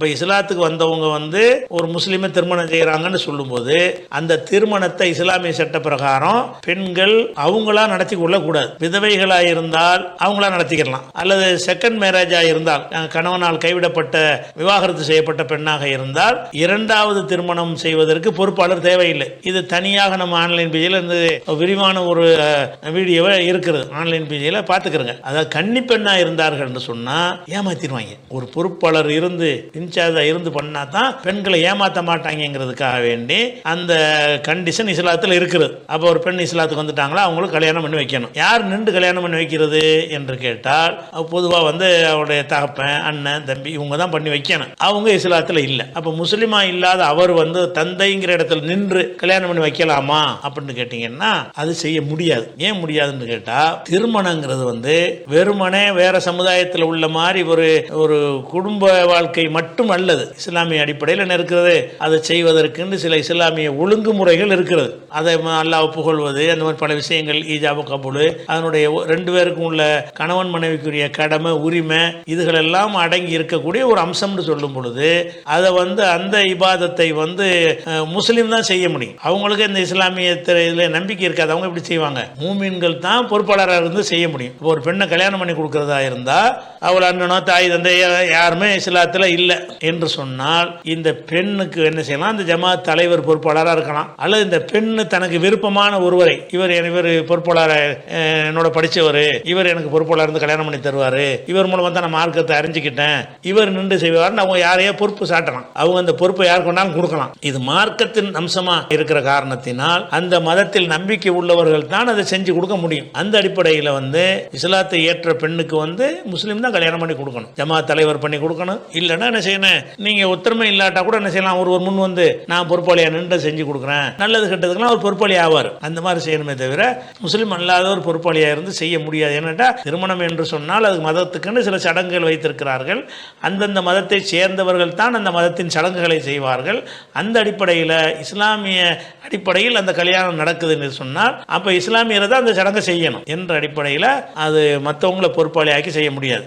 அப்போ இஸ்லாத்துக்கு வந்தவங்க வந்து ஒரு முஸ்லீமை திருமணம் செய்கிறாங்கன்னு சொல்லும்போது அந்த திருமணத்தை இஸ்லாமிய சட்ட பிரகாரம் பெண்கள் அவங்களா நடத்தி கொள்ளக்கூடாது. விதவைகளாக இருந்தால் அவங்களா நடத்திக்கலாம், அல்லது செகண்ட் மேரேஜாக இருந்தால் கணவனால் கைவிடப்பட்ட விவாகரத்து செய்யப்பட்ட பெண்ணாக இருந்தால் இரண்டாவது திருமணம் செய்வதற்கு பொறுப்பாளர் தேவையில்லை. இது தனியாக நம்ம ஆன்லைன் பேஜில் இருந்து விரிவான ஒரு வீடியோவை இருக்கிறது, ஆன்லைன் பேஜில் பார்த்துக்கிறங்க. அதாவது கன்னி பெண்ணா இருந்தார்கள் என்று சொன்னா ஏமாத்திடுவாங்க. ஒரு பொறுப்பாளர் இருந்து இன்சார்ஜா இருந்து பண்ணா தான் பெண்களை ஏமாற்ற மாட்டாங்கிறதுக்காக வேண்டி அந்த கண்டிஷன் இஸ்லாத்தில் இருக்கிறது. அப்போ ஒரு பெண் இஸ்லாத்துக்கு வந்துட்டாங்களா அவங்களுக்கு கல்யாணம் பண்ணி வைக்கணும். யார் நின்று கல்யாணம் பண்ணி வைக்கிறது என்று கேட்டால் பொதுவாக வந்து அவருடைய தகப்பன், அண்ணன், தம்பி இவங்க தான் பண்ணி வைக்கணும். அவங்க இஸ்லாத்தில் இல்லை. அப்போ முஸ்லிமா இல்லாத அவர் வந்து தந்தைங்கிற இடத்துல நின்று கல்யாணம் பண்ணி வைக்கலாமா அப்படின்னு கேட்டீங்கன்னா அது செய்ய முடியாது. ஏன் முடியாதுன்னு கேட்டா திருமணங்கிறது வந்து வெறுமனே வேற சமுதாயத்தில் உள்ள மாதிரி ஒரு குடும்ப வாழ்க்கை மட்டும் அல்லது. இஸ்லாமிய அடிப்படையில் என்ன இருக்கிறது, அதை செய்வதற்கு சில இஸ்லாமிய ஒழுங்குமுறைகள் இருக்கிறது. அதை அல்லாஹ் புகழ்வது, அந்த மாதிரி பல விஷயங்கள், ஈஜாபு கபூல், அதனுடைய ரெண்டு பேருக்கும் உள்ள கணவன் மனைவிக்குரிய கடமை, உரிமை, இதுகள் எல்லாம் அடங்கி இருக்கக்கூடிய ஒரு அம்சம்னு சொல்லும் பொழுது அதை வந்து அந்த இபாதத்தை வந்து முஸ்லீம் தான் செய்ய முடியும். அவங்களுக்கு இந்த இஸ்லாமிய இதில் நம்பிக்கை இருக்காது. அவங்க எப்படி செய்வாங்க? மூமின்கள் தான் பொறுப்பாளராக இருந்து செய்ய முடியும். ஒரு பெண்ணை கல்யாணம் பண்ணி கொடுக்கறதா இருந்தா அவள் அண்ணனோ தாய் தந்தை யாருமே இஸ்லாத்தில் இல்லை என்று சொன்னால் இந்த பெண்ணுக்கு என்ன செய்யலாம்? அந்த ஜமாத் தலைவர் பொறுப்பாளராக இருக்கலாம், அல்லது இந்த பெண்ணு தனக்கு விருப்பமான ஒருவரை, இவர் பொறுப்பாளர் என்னோட படித்தவர், இவர் எனக்கு பொறுப்பாளர் இருந்து கல்யாணம் பண்ணி தருவார், இவர் மூலமாக தான் நான் மார்க்கத்தை அறிஞ்சிக்கிட்டேன், இவர் நின்று செய்வார்னு அவங்க யாரையோ பொறுப்பு சாட்டலாம். அவங்க அந்த பொறுப்பை யார் கொண்டாலும் கொடுக்கலாம். இது மார்க்கத்தின் அம்சமாக இருக்கிற காரணத்தினால் அந்த மதத்தில் நம்பிக்கை உள்ளவர்கள் தான் அதை செஞ்சு கொடுக்க முடியும். அந்த அடிப்படையில் வந்து இஸ்லாத்தை ஏற்ற பெண்ணுக்கு வந்து முஸ்லீம் தான் கல்யாணம் பண்ணி கொடுக்கணும், ஜமாத் தலைவர் பண்ணி கொடுக்கணும். இல்லைன்னா என்ன செய்யணும், நீங்க ஒத்துமை இல்லாட்டா கூட என்ன செய்யலாம், ஒரு முன் வந்து நான் பொறுப்பாளியா நின்று செஞ்சு கொடுக்குறேன், நல்லது கெட்டதுக்கெல்லாம் ஒரு பொறுப்பாளி ஆவார். அந்த மாதிரி செய்யணுமே தவிர முஸ்லீம் அல்லாத ஒரு பொறுப்பாளியா இருந்து செய்ய முடியாது. ஏன்னாட்டா திருமணம் என்று சொன்னால் அது மதத்துக்குன்னு சில சடங்குகள் வைத்திருக்கிறார்கள். அந்தந்த மதத்தை சேர்ந்தவர்கள் தான் அந்த மதத்தின் சடங்குகளை செய்வார்கள். அந்த அடிப்படையில் இஸ்லாமிய அடிப்படையில் அந்த கல்யாணம் நடக்குது என்று சொன்னால் அப்போ இஸ்லாமியரை தான் அந்த சடங்கை செய்யணும் என்ற அடிப்படையில் அது மற்றவங்களை பொறுப்பாளியாக்கி செய்ய முடியாது.